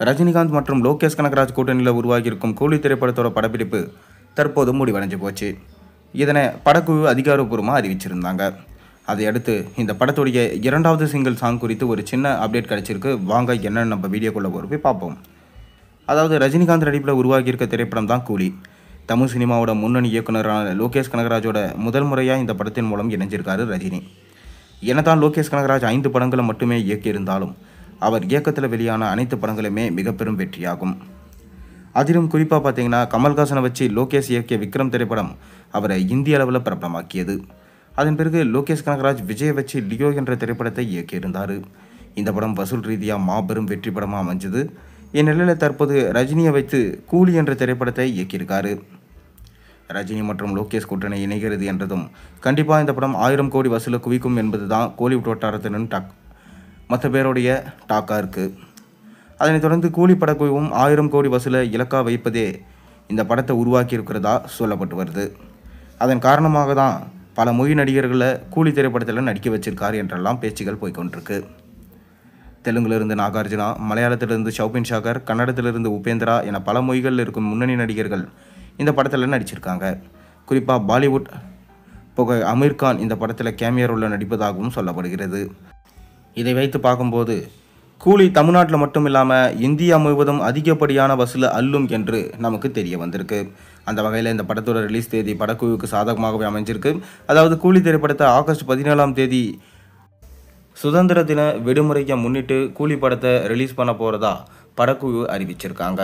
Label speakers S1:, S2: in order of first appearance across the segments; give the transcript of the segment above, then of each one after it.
S1: ரஜினிகாந்த் மற்றும் லோகேஷ் கனகராஜ் கூட்டணியில் உருவாகியிருக்கும் கூலி திரைப்படத்தோட படப்பிடிப்பு தற்போது முடிவடைஞ்சு போச்சு. இதனை படக்குழு அதிகாரப்பூர்வமாக அறிவிச்சிருந்தாங்க. அதையடுத்து இந்த படத்துடைய 2வது சிங்கிள் சாங் குறித்து ஒரு சின்ன அப்டேட் கிடைச்சிருக்கு. வாங்க என்னன்னு நம்ம வீடியோக்குள்ளே போய் பார்ப்போம். அதாவது ரஜினிகாந்த் நடிப்பில் உருவாகியிருக்க திரைப்படம் தான் கூலி. தமிழ் சினிமாவோட முன்னணி இயக்குனரான லோகேஷ் கனகராஜோட முதல் முறையாக இந்த படத்தின் மூலம் இணைஞ்சிருக்காரு ரஜினி. என்னதான் லோகேஷ் கனகராஜ் 5 படங்களை மட்டுமே இயக்கியிருந்தாலும் அவர் இயக்கத்தில் வெளியான அனைத்து படங்களுமே மிக பெரும் வெற்றியாகும். அதிலும் குறிப்பாக பார்த்தீங்கன்னா கமல்ஹாசனை வச்சு லோகேஷ் இயக்கிய விக்ரம் திரைப்படம் அவரை இந்திய அளவில் பிரபலமாக்கியது. அதன் பிறகு லோகேஷ் கனகராஜ் விஜயை வச்சு லியோ என்ற திரைப்படத்தை இயக்கியிருந்தார். இந்த படம் வசூல் ரீதியாக மாபெரும் வெற்றி படமாக அமைஞ்சது. இந்நிலையில் தற்போது ரஜினியை வைத்து கூலி என்ற திரைப்படத்தை இயக்கியிருக்காரு. ரஜினி மற்றும் லோகேஷ் கூட்டணி இணைகிறது என்றதும் கண்டிப்பாக இந்த படம் 1000 கோடி வசூலை குவிக்கும் என்பது தான் கோலிவுட் வட்டாரத்தின் மற்ற பேருடைய டாக்காக இருக்குது. அதனைத் தொடர்ந்து கூலி படக்குழுவும் 1000 கோடி வசூலை இலக்காக வைப்பதே இந்த படத்தை உருவாக்கி இருக்கிறதா சொல்லப்பட்டு வருது. அதன் காரணமாக தான் பல மொழி நடிகர்களை கூலி திரைப்படத்தில் நடிக்க வச்சிருக்காரு என்றெல்லாம் பேச்சுகள் போய்கொண்டிருக்கு. தெலுங்கிலிருந்து நாகார்ஜுனா, மலையாளத்திலிருந்து ஷௌபின் ஷாகர், கன்னடத்திலிருந்து உபேந்திரா என பல மொழிகளில் இருக்கும் முன்னணி நடிகர்கள் இந்த படத்தில் நடிச்சிருக்காங்க. குறிப்பாக பாலிவுட் புகழ் அமீர் கான் இந்த படத்தில் கேமியர் ரோலில் நடிப்பதாகவும் சொல்லப்படுகிறது. இதை வைத்து பார்க்கும்போது கூலி தமிழ்நாட்டில் மட்டும் இல்லாமல் இந்தியா முழுவதும் அதிகப்படியான வசூலை அள்ளும் என்று நமக்கு தெரிய வந்திருக்கு. அந்த வகையில் இந்த படத்தோட ரிலீஸ் தேதி படக்குழுவுக்கு சாதகமாகவே அமைஞ்சிருக்கு. அதாவது கூலி திரைப்படத்தை ஆகஸ்ட் 17ஆம் தேதி சுதந்திர தின விடுமுறையை முன்னிட்டு கூலி படத்தை ரிலீஸ் பண்ண போகிறதா படக்குழு அறிவிச்சிருக்காங்க.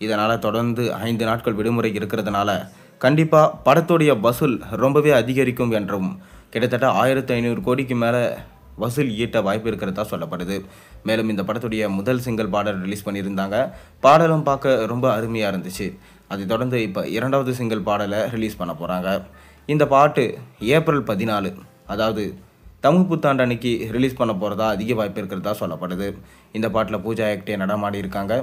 S1: இதனால் தொடர்ந்து 5 நாட்கள் விடுமுறை இருக்கிறதுனால கண்டிப்பாக படத்துடைய வசூல் ரொம்பவே அதிகரிக்கும் என்றும் கிட்டத்தட்ட 1500 கோடிக்கு மேலே வசூல் ஈட்ட வாய்ப்பு இருக்கிறதா சொல்லப்படுது. மேலும் இந்த படத்துடைய முதல் சிங்கிள் பாடல் ரிலீஸ் பண்ணியிருந்தாங்க. பாடலும் பார்க்க ரொம்ப அருமையாக இருந்துச்சு. அதை தொடர்ந்து இப்போ 2வது சிங்கிள் பாடலை ரிலீஸ் பண்ண போகிறாங்க. இந்த பாட்டு ஏப்ரல் 14 அதாவது தமிழ் புத்தாண்டு அன்னைக்கு ரிலீஸ் பண்ண போகிறதா அதிக வாய்ப்பு இருக்கிறதா சொல்லப்படுது. இந்த பாட்டில் பூஜா ஹெக்டே நடமாடி இருக்காங்க.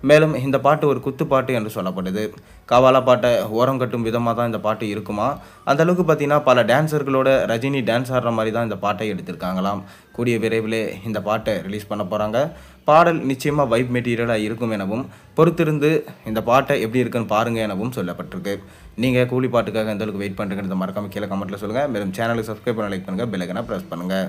S1: மேலும் இந்த பாட்டு ஒரு குத்து பாட்டு என்று சொல்லப்படுது. காவாலா பாட்டை ஓரம் கட்டும் விதமாக தான் இந்த பாட்டு இருக்குமா. அந்தளவுக்கு பார்த்தீங்கன்னா பல டான்ஸர்களோட ரஜினி டான்ஸ் ஆடுற மாதிரி தான் இந்த பாட்டை எடுத்திருக்காங்களாம். கூடிய விரைவில் இந்த பாட்டை ரிலீஸ் பண்ண போகிறாங்க. பாடல் நிச்சயமாக வைப் மெட்டீரியலாக இருக்கும் எனவும் பொறுத்திருந்து இந்த பாட்டை எப்படி இருக்குன்னு பாருங்கள் எனவும் சொல்லப்பட்டிருக்கு. நீங்கள் கூலி பாட்டுக்காக எந்த அளவுக்கு வெயிட் பண்ணுறீங்கிறத மறக்காம கீழே கமெண்ட்டில் சொல்லுங்கள். மேலும் சேனலுக்கு சப்ஸ்கிரைப் பண்ண லைக் பண்ணுங்கள், பெல் ஐகானை ப்ரெஸ் பண்ணுங்கள்.